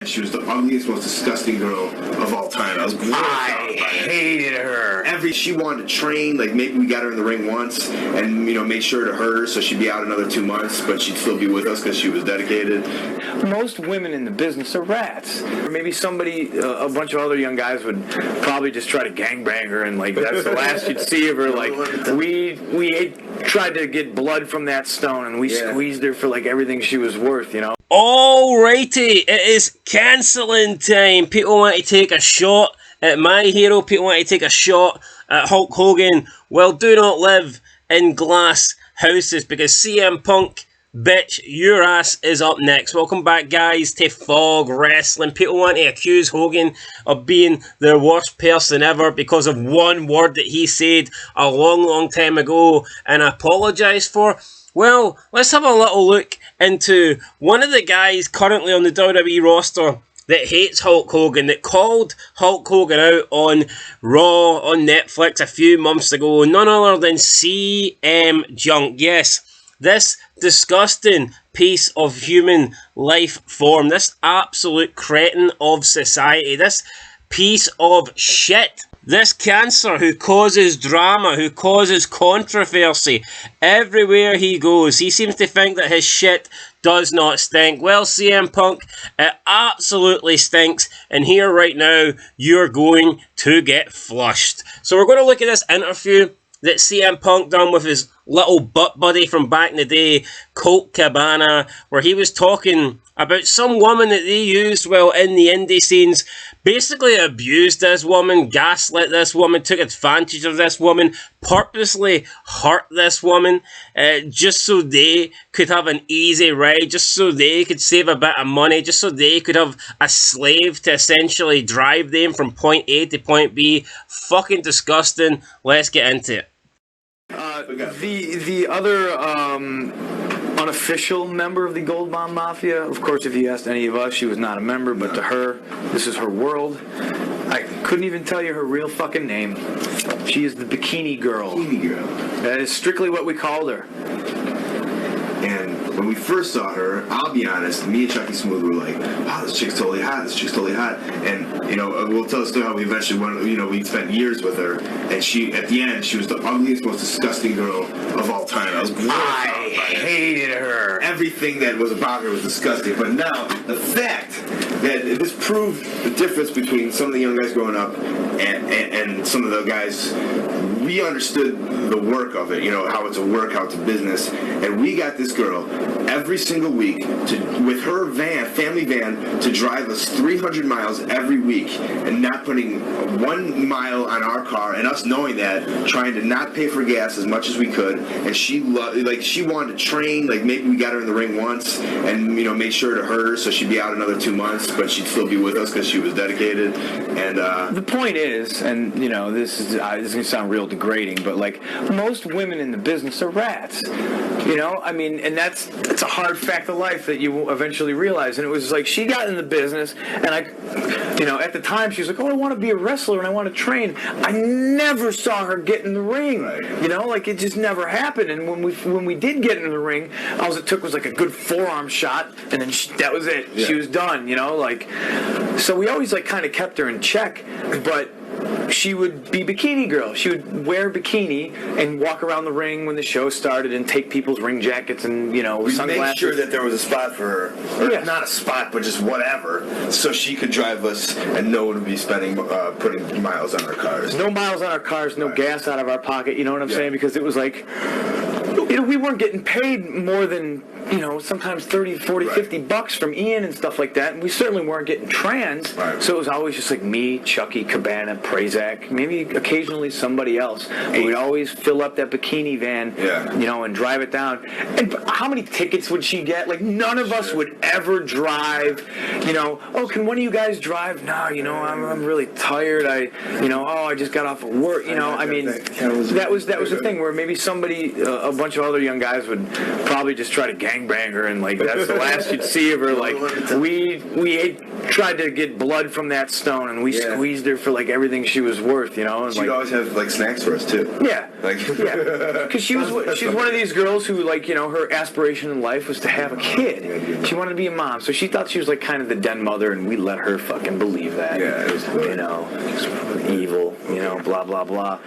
She was the ugliest, most disgusting girl of all time. I was grossed out by it. Hated her. She wanted to train, like maybe we got her in the ring once and, made sure to hurt her so she'd be out another 2 months, but she'd still be with us because she was dedicated. Most women in the business are rats. Or maybe somebody, a bunch of other young guys would probably just try to gangbang her, and like that's the last you'd see of her. Like we tried to get blood from that stone, and we squeezed her for like everything she was worth, Alrighty, it is cancelling time. People want to take a shot at my hero. People want to take a shot at Hulk Hogan. Well, do not live in glass houses, because CM Punk, bitch, your ass is up next. Welcome back, guys, to Fog Wrestling. People want to accuse Hogan of being the worst person ever because of one word that he said a long, long time ago and apologise for. Well, let's have a little look into one of the guys currently on the WWE roster that hates Hulk Hogan, that called Hulk Hogan out on Raw on Netflix a few months ago. None other than CM Junk. Yes, this disgusting piece of human life form, this absolute cretin of society, this piece of shit, this cancer who causes drama, who causes controversy everywhere he goes. He seems to think that his shit does not stink. Well, CM Punk, it absolutely stinks, and here right now, you're going to get flushed. So we're going to look at this interview that CM Punk done with his little butt buddy from back in the day, Colt Cabana, where he was talking about some woman that they used while in the indie scenes, basically abused this woman, gaslit this woman, took advantage of this woman, purposely hurt this woman, just so they could have an easy ride, just so they could save a bit of money, just so they could have a slave to essentially drive them from point A to point B. Fucking disgusting. Let's get into it. The other unofficial member of the Gold Bomb Mafia, of course, if you asked any of us, she was not a member, but to her, this is her world. I couldn't even tell you her real fucking name. She is the Bikini Girl. Bikini Girl. That is strictly what we called her. And when we first saw her, I'll be honest, me and Chucky Smooth were like, wow, this chick's totally hot, And, we'll tell the story how we eventually went, we spent years with her, and at the end, she was the ugliest, most disgusting girl of all time. I was grossed out by it. Hated her. Everything that was about her was disgusting. But now, the fact that this proved the difference between some of the young guys growing up and some of the guys, we understood the work of it, how it's a work, how it's a business, and we got this girl every single week with her family van, to drive us 300 miles every week and not putting 1 mile on our car, and us knowing that, trying to not pay for gas as much as we could. And she wanted to train, like maybe we got her in the ring once and made sure to hurt her so she'd be out another 2 months, but she'd still be with us because she was dedicated. And the point is, and this is going to sound real degrading, but like most women in the business are rats. And that's a hard fact of life that you eventually realize. And it was like she got in the business, and at the time she was like, oh, I want to be a wrestler and I want to train. I never saw her get in the ring. Right. It just never happened. And when we did get in the ring, all it took was like a good forearm shot, and then that was it. Yeah. She was done. So we always kind of kept her in check, but she would be Bikini Girl. She would wear bikini and walk around the ring when the show started and take people's ring jackets and, sunglasses. We made sure that there was a spot for her. Or not a spot, but just whatever, so she could drive us and no one would be putting miles on our cars. No miles on our cars, no gas out of our pocket, you know what I'm saying? Because it was like, we weren't getting paid more than, sometimes 30, 40, right. $50 from Ian and stuff like that. And we certainly weren't getting trans. Right. So it was always just like me, Chucky, Cabana, Prazak, maybe occasionally somebody else. But we'd always fill up that bikini van, and drive it down. And how many tickets would she get? Like, none of us would ever drive. Oh, can one of you guys drive? No, I'm really tired. I just got off of work. That was the thing where maybe somebody, a bunch of other young guys would probably just try to gang gangbanger, and like that's the last you'd see of her. Like we tried to get blood from that stone, and we squeezed her for like everything she was worth, you know. And she'd like, always have like snacks for us too. Yeah, like because she was one of these girls who, like, you know, her aspiration in life was to have a kid. She wanted to be a mom, so she thought she was like kind of the den mother, and we let her fucking believe that. Yeah, it was, you know, evil, you know, blah blah blah.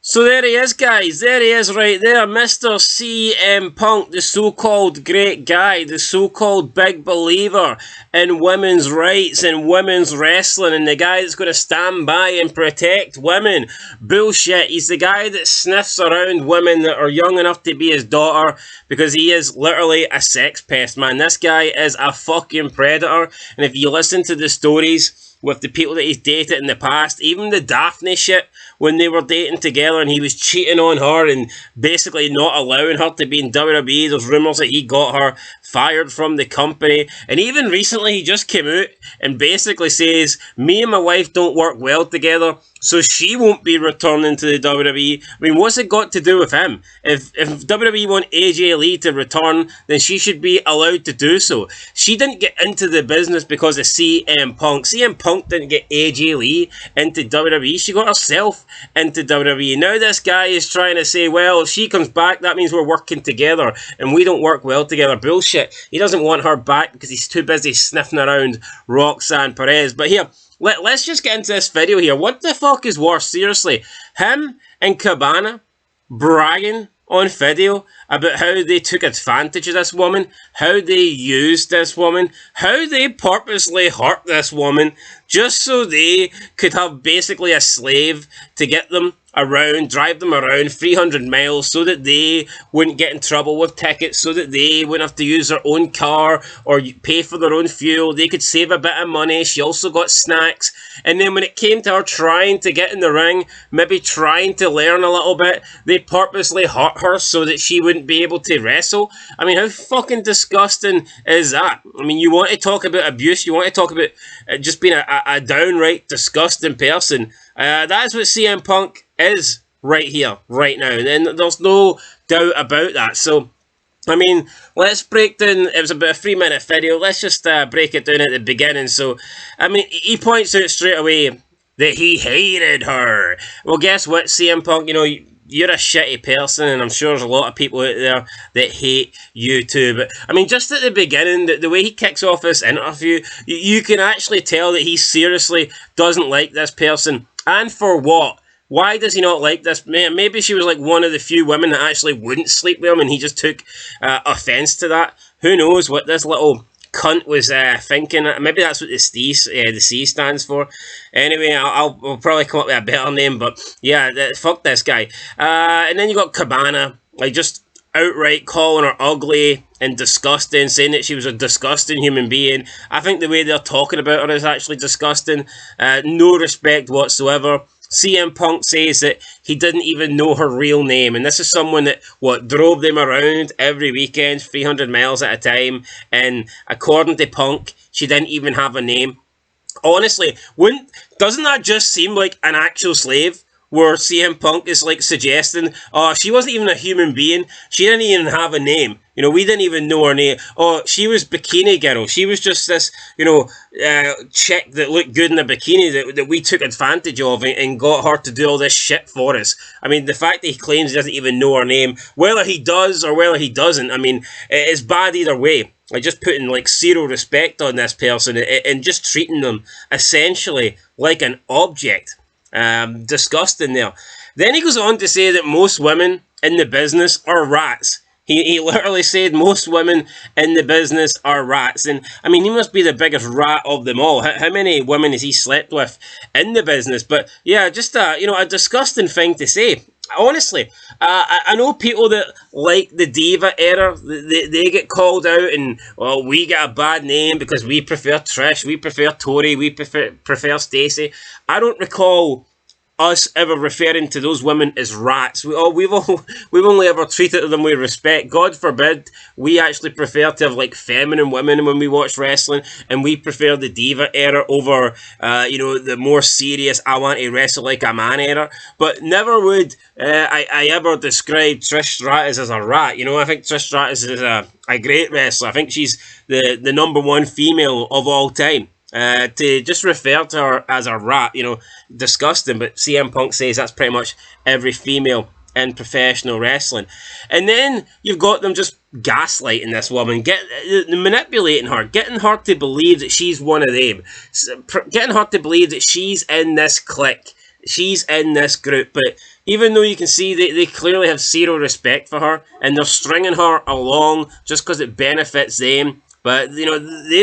So there he is, guys. There he is right there. Mr. CM Punk, the so-called great guy, the so-called big believer in women's rights and women's wrestling, and the guy that's going to stand by and protect women. Bullshit. He's the guy that sniffs around women that are young enough to be his daughter, because he is literally a sex pest, man. This guy is a fucking predator, and if you listen to the stories with the people that he's dated in the past, even the Daphne shit, when they were dating together and he was cheating on her and basically not allowing her to be in WWE. There's rumours that he got her fired from the company. And even recently he just came out and basically says, me and my wife don't work well together, so she won't be returning to the WWE. I mean, what's it got to do with him? If WWE want AJ Lee to return, then she should be allowed to do so. She didn't get into the business because of CM Punk. CM Punk didn't get AJ Lee into WWE. She got herself into WWE. Now this guy is trying to say, well, if she comes back, that means we're working together, and we don't work well together. Bullshit. He doesn't want her back because he's too busy sniffing around Roxanne Perez. But here, let's just get into this video here. What the fuck is worse, seriously? Him and Cabana bragging on video about how they took advantage of this woman, how they used this woman, how they purposely hurt this woman just so they could have basically a slave to get them around, drive them around 300 miles so that they wouldn't get in trouble with tickets, so that they wouldn't have to use their own car or pay for their own fuel. They could save a bit of money. She also got snacks. And then when it came to her trying to get in the ring, maybe trying to learn a little bit, they purposely hurt her so that she wouldn't be able to wrestle. I mean, how fucking disgusting is that? I mean, you want to talk about abuse, you want to talk about just being a downright disgusting person. That's what CM Punk is right here, right now, and there's no doubt about that. So, I mean, let's break down, it was about a 3-minute video, let's just break it down at the beginning. So, I mean, he points out straight away that he hated her. Well, guess what, CM Punk, you know, you're a shitty person, and I'm sure there's a lot of people out there that hate you too. But, I mean, just at the beginning, the way he kicks off this interview, you can actually tell that he seriously doesn't like this person. And for what? Why does he not like this? Maybe she was like one of the few women that actually wouldn't sleep with him, and he just took offence to that. Who knows what this little cunt was thinking. Maybe that's what the C stands for. Anyway, I'll probably come up with a better name, but yeah, fuck this guy. And then you got Cabana, like just outright calling her ugly and disgusting, saying that she was a disgusting human being. I think the way they're talking about her is actually disgusting. No respect whatsoever. CM Punk says that he didn't even know her real name, and this is someone that, drove them around every weekend, 300 miles at a time, and according to Punk, she didn't even have a name. Honestly, doesn't that just seem like an actual slave? Where CM Punk is like suggesting, oh, she wasn't even a human being, she didn't even have a name, you know, we didn't even know her name. Oh, she was Bikini Girl, she was just this, you know, chick that looked good in a bikini that we took advantage of and got her to do all this shit for us. I mean, the fact that he claims he doesn't even know her name, whether he does or whether he doesn't, I mean, it's bad either way. Like, just putting like zero respect on this person and just treating them essentially like an object. Disgusting there. Then he goes on to say that most women in the business are rats. He literally said most women in the business are rats. And I mean, he must be the biggest rat of them all. How many women has he slept with in the business? But yeah, just a disgusting thing to say. Honestly, I know people that like the Diva era, they get called out and, well, we get a bad name because we prefer Trish, we prefer Tori, we prefer Stacey. I don't recall us ever referring to those women as rats. We've only ever treated them with respect. God forbid we actually prefer to have like feminine women when we watch wrestling, and we prefer the diva era over the more serious I want to wrestle like a man era. But never would I ever describe Trish Stratus as a rat. I think Trish Stratus is a great wrestler. I think she's the number one female of all time. To just refer to her as a rat, disgusting. But CM Punk says that's pretty much every female in professional wrestling. And then you've got them just gaslighting this woman, manipulating her, getting her to believe that she's one of them, getting her to believe that she's in this clique, she's in this group. But even though you can see they clearly have zero respect for her, and they're stringing her along just because it benefits them. But, they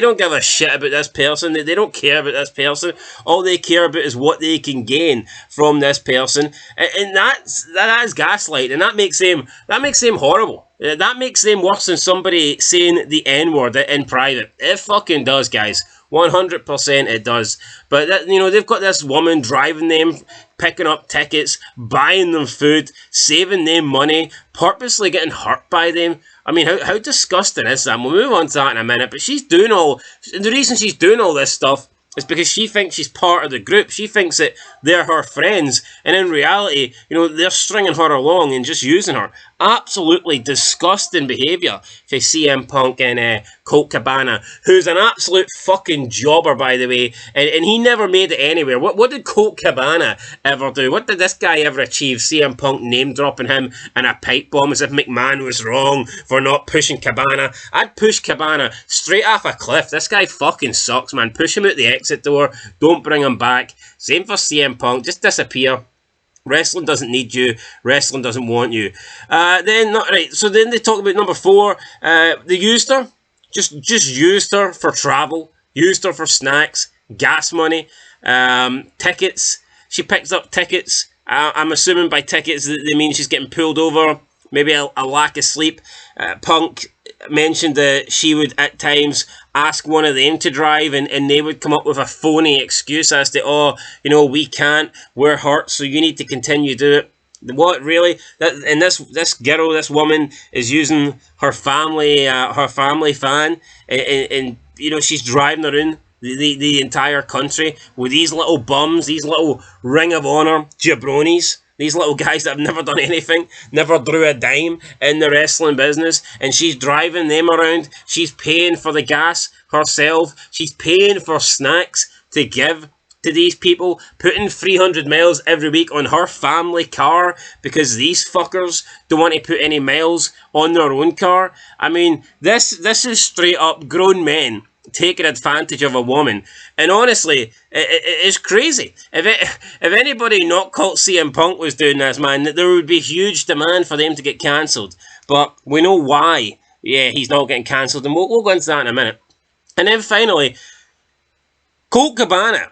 don't give a shit about this person. They don't care about this person. All they care about is what they can gain from this person. And that is gaslight. And that makes them horrible. That makes them worse than somebody saying the N-word in private. It fucking does, guys. 100% it does. But, they've got this woman driving them, picking up tickets, buying them food, saving them money, purposely getting hurt by them. I mean, how disgusting is that? We'll move on to that in a minute. But the reason she's doing all this stuff is because she thinks she's part of the group. She thinks that they're her friends. And in reality, they're stringing her along and just using her. Absolutely disgusting behaviour for CM Punk and Colt Cabana, who's an absolute fucking jobber, by the way. And he never made it anywhere. What did Colt Cabana ever do? What did this guy ever achieve? CM Punk name-dropping him in a pipe bomb as if McMahon was wrong for not pushing Cabana. I'd push Cabana straight off a cliff. This guy fucking sucks, man. Push him out the exit door. Don't bring him back. Same for CM Punk. Just disappear. Wrestling doesn't need you. Wrestling doesn't want you. So then they talk about number 4. They used her. Just used her for travel. Used her for snacks, gas money, tickets. She picks up tickets. I'm assuming by tickets they mean she's getting pulled over. Maybe a lack of sleep. Punk mentioned that she would at times ask one of them to drive, and they would come up with a phony excuse as to, we can't, we're hurt, so you need to continue to do it. What, really? This woman is using her family fan, and she's driving around the entire country with these little bums, these little Ring of Honor jabronis. These little guys that have never done anything, never drew a dime in the wrestling business, and she's driving them around. She's paying for the gas herself. She's paying for snacks to give to these people, putting 300 miles every week on her family car because these fuckers don't want to put any miles on their own car. I mean, this is straight up grown men taking advantage of a woman, and honestly, it's crazy. If anybody not called CM Punk was doing this, man, there would be huge demand for them to get cancelled. But we know why. Yeah, he's not getting cancelled, and we'll go into that in a minute. And then finally, Colt Cabana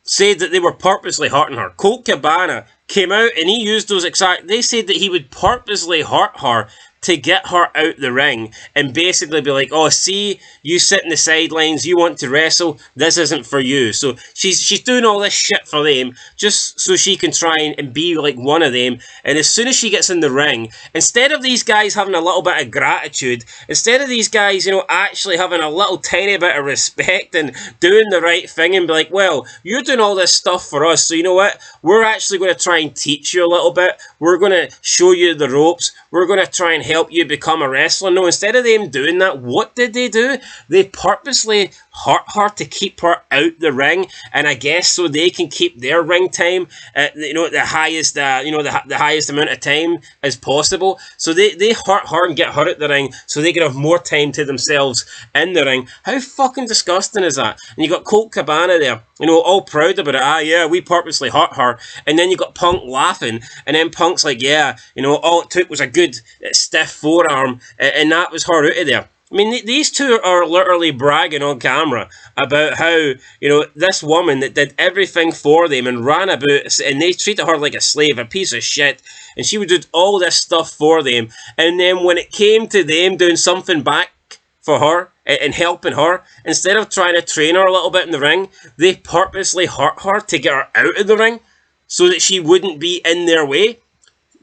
said that they were purposely hurting her. Colt Cabana came out and he used those exact. They said that he would purposely hurt her to get her out the ring and basically be like, oh, see, you sit in the sidelines, you want to wrestle, this isn't for you. So she's doing all this shit for them just so she can try and be like one of them. And as soon as she gets in the ring, instead of these guys having a little bit of gratitude, instead of these guys, actually having a little tiny bit of respect and doing the right thing and be like, well, you're doing all this stuff for us, so you know what? We're actually going to try and teach you a little bit. We're going to show you the ropes. We're going to try and help you become a wrestler. No, instead of them doing that, what did they do? They purposely hurt her to keep her out the ring, and I guess so they can keep their ring time at the highest the highest amount of time as possible. So they hurt her and get her out the ring so they can have more time to themselves in the ring. How fucking disgusting is that? And you got Colt Cabana there, all proud about it. Yeah, we purposely hurt her. And then you got Punk laughing, and then Punk's like, yeah, all it took was a good stiff forearm, and that was her out of there. I mean, these two are literally bragging on camera about how, this woman that did everything for them and ran about, and they treated her like a slave, a piece of shit, and she would do all this stuff for them. And then when it came to them doing something back for her and helping her, instead of trying to train her a little bit in the ring, they purposely hurt her to get her out of the ring. so that she wouldn't be in their way.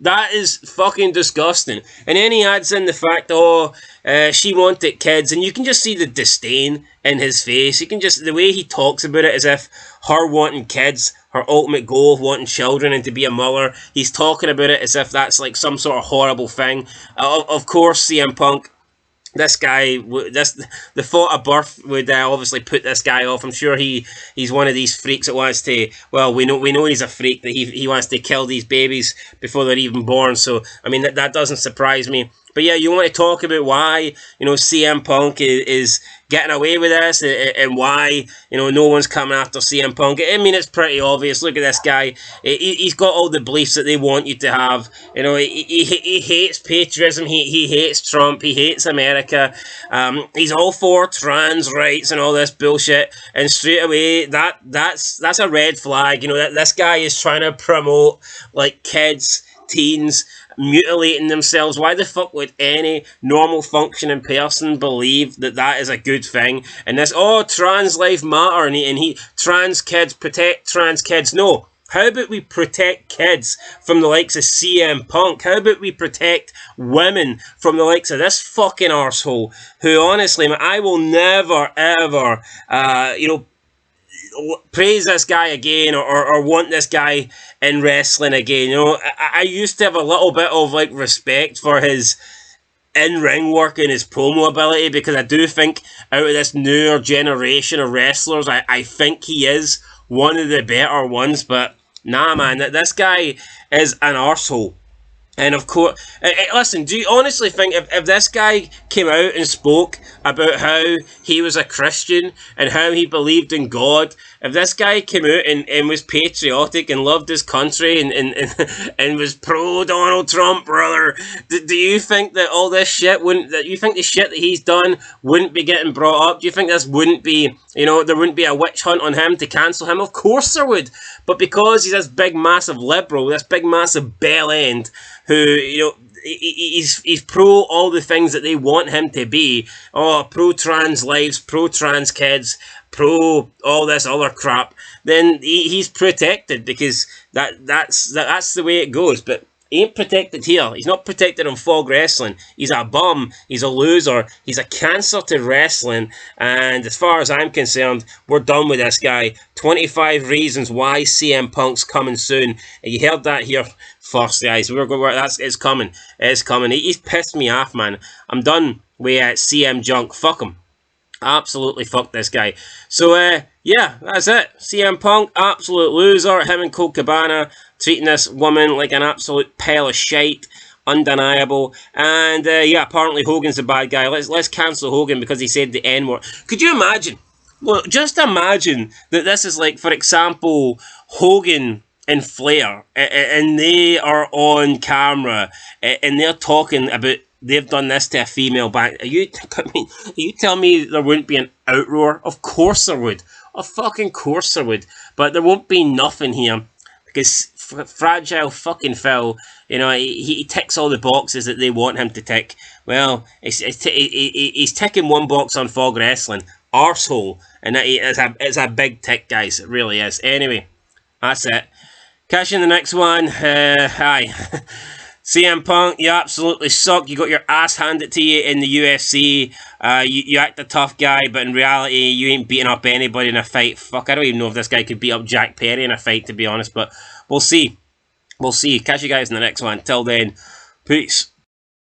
That is fucking disgusting. And then he adds in the fact, she wanted kids, and you can just see the disdain in his face. You can just, the way he talks about it, as if her wanting kids, her ultimate goal of wanting children and to be a mother, he's talking about it as if that's like some sort of horrible thing. Of course, CM Punk, this guy, the thought of birth would obviously put this guy off. I'm sure he's one of these freaks that wants to. Well, we know he's a freak, that he wants to kill these babies before they're even born. So I mean that doesn't surprise me. But yeah, you want to talk about why CM Punk is getting away with this, and why no one's coming after CM Punk. I mean, it's pretty obvious. Look at this guy. He's got all the beliefs that they want you to have. He hates patriotism. He hates Trump. He hates America. He's all for trans rights and all this bullshit. And straight away, that's a red flag. That this guy is trying to promote like kids, teens mutilating themselves. Why the fuck would any normal functioning person believe that is a good thing? And this, trans life matter, and he trans kids, protect trans kids. No. How about we protect kids from the likes of CM Punk? How about we protect women from the likes of this fucking arsehole, who honestly, I will never ever praise this guy again, or want this guy in wrestling again. I used to have a little bit of like respect for his in-ring work and his promo ability, because I do think out of this newer generation of wrestlers, I think he is one of the better ones. But nah, man, this guy is an arsehole. And of course, listen, do you honestly think if this guy came out and spoke about how he was a Christian and how he believed in God, if this guy came out and was patriotic and loved his country and was pro Donald Trump, brother, do you think that all this shit you think the shit that he's done wouldn't be getting brought up? Do you think this wouldn't be, there wouldn't be a witch hunt on him to cancel him? Of course there would. But because he's this big massive liberal, this big massive bell end, who, he's pro all the things that they want him to be. Pro trans lives, pro trans kids, pro all this other crap. Then he's protected, because that's the way it goes. But he ain't protected here. He's not protected on Fog Wrestling. He's a bum. He's a loser. He's a cancer to wrestling. And as far as I'm concerned, we're done with this guy. 25 reasons why CM Punk's coming soon. And you heard that here first, guys. It's coming. It's coming. He's pissed me off, man. I'm done with CM Junk. Fuck him. Absolutely fuck this guy. So, yeah, that's it. CM Punk, absolute loser. Him and Colt Cabana treating this woman like an absolute pile of shite. Undeniable. And, yeah, apparently Hogan's the bad guy. Let's cancel Hogan because he said the N-word. Could you imagine? Well, just imagine that this is like, for example, Hogan and Flair, and they are on camera, and they're talking about they've done this to a female band. Are you telling me there wouldn't be an outroar? Of course there would. Of fucking course there would. But there won't be nothing here, because Fragile fucking Phil, he ticks all the boxes that they want him to tick. Well, he's ticking one box on Fog Wrestling. Arsehole. And it's a big tick, guys. It really is. Anyway, that's it. Catch you in the next one. Hi. CM Punk, you absolutely suck. You got your ass handed to you in the UFC. You act a tough guy, but in reality, you ain't beating up anybody in a fight. Fuck, I don't even know if this guy could beat up Jack Perry in a fight, to be honest. But we'll see. We'll see. Catch you guys in the next one. Till then, peace.